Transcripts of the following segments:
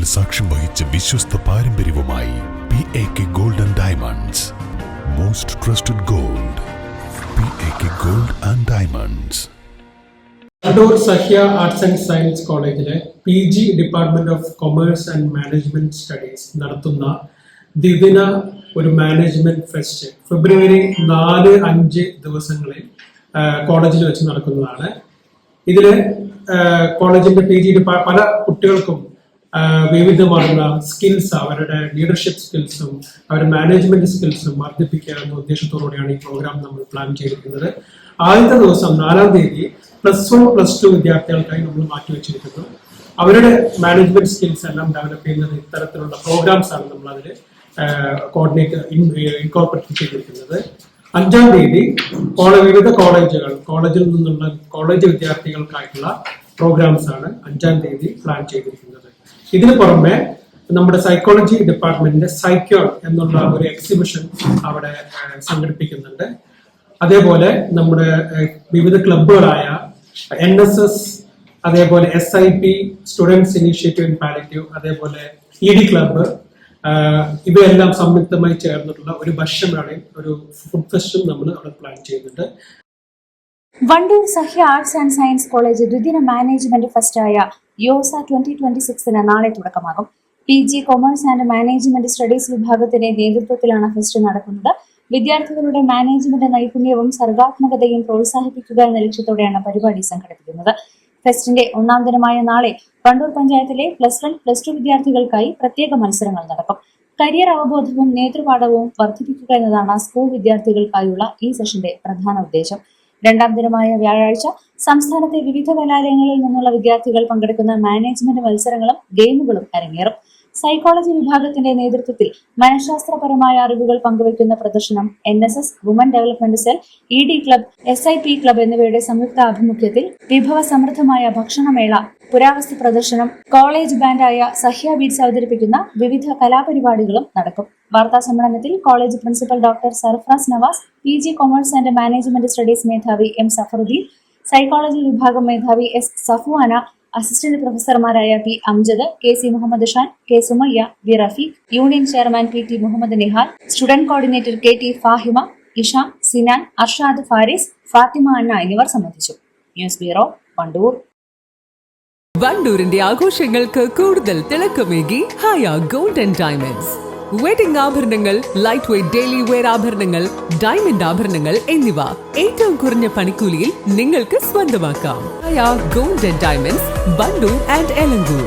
ചരിത്രത്തിന് സാക്ഷ്യം വഹിച്ച വിശ്വസ്ത പാരമ്പര്യവുമായി PAK Gold and Diamonds. Most trusted gold. PAK Gold and Diamonds. Adoor Sahya arts and science കോളേജിലെ PG department of commerce and management studies നടത്തുന്ന ദ്വിദിന ഒരു മാനേജ്മെന്റ് ഫെസ്റ്റ് ഫെബ്രുവരി 4-5 ദിവസങ്ങളിൽ കോളേജിൽ വെച്ച് നടക്കുന്നതാണ്. ഇതിൽ കോളേജിന്റെ PG പല കുട്ടികൾക്കും വിവിധമാർന്ന സ്കിൽസ്, അവരുടെ ലീഡർഷിപ്പ് സ്കിൽസും അവരുടെ മാനേജ്മെന്റ് സ്കിൽസും വർദ്ധിപ്പിക്കുക എന്ന ഉദ്ദേശത്തോടുകൂടിയാണ് ഈ പ്രോഗ്രാം നമ്മൾ പ്ലാൻ ചെയ്തിരിക്കുന്നത്. ആദ്യത്തെ ദിവസം 4-ാം തീയതി +1, +2 വിദ്യാർത്ഥികൾക്കായി നമ്മൾ മാറ്റിവെച്ചിരിക്കുന്നു. അവരുടെ മാനേജ്മെന്റ് സ്കിൽസ് എല്ലാം ഡെവലപ്പ് ചെയ്യുന്നത് ഇത്തരത്തിലുള്ള പ്രോഗ്രാംസ് ആണ് നമ്മൾ അതിൽ ഇൻകോർപ്പറേറ്റ് ചെയ്തിരിക്കുന്നത്. 5-ാം തീയതി വിവിധ കോളേജിൽ നിന്നുള്ള കോളേജ് വിദ്യാർത്ഥികൾക്കായിട്ടുള്ള പ്രോഗ്രാംസ് ആണ് 5-ാം തീയതി പ്ലാൻ ചെയ്തിരിക്കുന്നത്. ഇതിന് പുറമെ നമ്മുടെ സൈക്കോളജി ഡിപ്പാർട്ട്മെന്റിന്റെ സൈക്യോൾ എന്നുള്ള ഒരു എക്സിബിഷൻ അവിടെ സംഘടിപ്പിക്കുന്നുണ്ട്. അതേപോലെ നമ്മുടെ വിവിധ ക്ലബ്ബുകളായ NSS, അതേപോലെ SIP, students initiative in palliative, അതേപോലെ ED ക്ലബ്ബ്, ഇവയെല്ലാം സംയുക്തമായി ചേർന്നിട്ടുള്ള ഒരു ഭക്ഷ്യമേളയും ഒരു ഫുഡ് ഫെസ്റ്റും നമ്മൾ അവിടെ പ്ലാൻ ചെയ്യുന്നുണ്ട്. Wandoor Sahya arts and science college ദ്വിദിന മാനേജ്മെന്റ് ഫെസ്റ്റായ യോസ 2026 നാളെ തുടക്കമാകും. PG commerce and management studies വിഭാഗത്തിന്റെ നേതൃത്വത്തിലാണ് ഫെസ്റ്റ് നടക്കുന്നത്. വിദ്യാർത്ഥികളുടെ മാനേജ്മെന്റ് നൈപുണ്യവും സർഗാത്മകതയും പ്രോത്സാഹിപ്പിക്കുക എന്ന ലക്ഷ്യത്തോടെയാണ് പരിപാടി സംഘടിപ്പിക്കുന്നത്. ഫെസ്റ്റിന്റെ 1-ാം ദിനമായ നാളെ വണ്ടൂർ പഞ്ചായത്തിലെ +1, +2 വിദ്യാർത്ഥികൾക്കായി പ്രത്യേക മത്സരങ്ങൾ നടക്കും. കരിയർ അവബോധവും നേതൃപാഠവും വർദ്ധിപ്പിക്കുക എന്നതാണ് സ്കൂൾ വിദ്യാർത്ഥികൾക്കായുള്ള ഈ സെഷന്റെ പ്രധാന ഉദ്ദേശം. 2-ാം ദിനമായ വ്യാഴാഴ്ച സംസ്ഥാനത്തെ വിവിധ കലാലയങ്ങളിൽ നിന്നുള്ള വിദ്യാർത്ഥികൾ പങ്കെടുക്കുന്ന മാനേജ്മെന്റ് മത്സരങ്ങളും ഗെയിമുകളും അരങ്ങേറും. സൈക്കോളജി വിഭാഗത്തിന്റെ നേതൃത്വത്തിൽ മനഃശാസ്ത്രപരമായ അറിവുകൾ പങ്കുവയ്ക്കുന്ന പ്രദർശനം NSS, woman development cell, ED club, SIP club എന്നിവയുടെ സംയുക്ത ആഭിമുഖ്യത്തിൽ വിഭവ സമൃദ്ധമായ ഭക്ഷണമേള, പുരാവസ്തു പ്രദർശനം, കോളേജ് ബാൻഡായ സഹ്യ ബീറ്റ്സ് അവതരിപ്പിക്കുന്ന വിവിധ കലാപരിപാടികളും നടക്കും. വാർത്താ സമ്മേളനത്തിൽ college principal doctor Sarfaraz Nawaz, PG commerce and management studies മേധാവി M സഫറുദ്ദീൻ, സൈക്കോളജി വിഭാഗം മേധാവി S സഫുവാന, അസിസ്റ്റന്റ് പ്രൊഫസർമാരായ P Amjad, KC Muhammad Shan, K Sumayya, V Rafeeq, union chairman PT Muhammad Nihal, student coordinator KT Fahima, Isham, Sinan, Arshad Faris, Fathima Anna എന്നിവർ സംബന്ധിച്ചു. News bureau, Wandoor. വണ്ടൂരിന്റെ ആഘോഷങ്ങൾക്ക് കൂടുതൽ തിളക്കമേകി Haya gold and diamonds. Wedding ആഭരണങ്ങൾ, ലൈറ്റ് വെയ്റ്റ് ഡെയിലി വെയർ ആഭരണങ്ങൾ, ഡയമണ്ട് ആഭരണങ്ങൾ എന്നിവ ഏറ്റവും കുറഞ്ഞ പണിക്കൂലിയിൽ നിങ്ങൾക്ക് സ്വന്തമാക്കാം. Haya gold and diamonds, Wandoor and Elankur.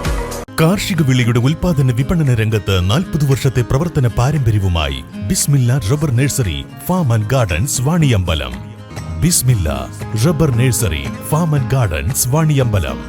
കാർഷിക വിളയുടെ ഉൽപാദന വിപണന രംഗത്ത് 40 വർഷത്തെ പ്രവർത്തന പാരമ്പര്യവുമായി Bismilla rubber nursery, farm and gardens, Vaniyambalam. Bismilla rubber nursery, farm and gardens, Vaniyambalam.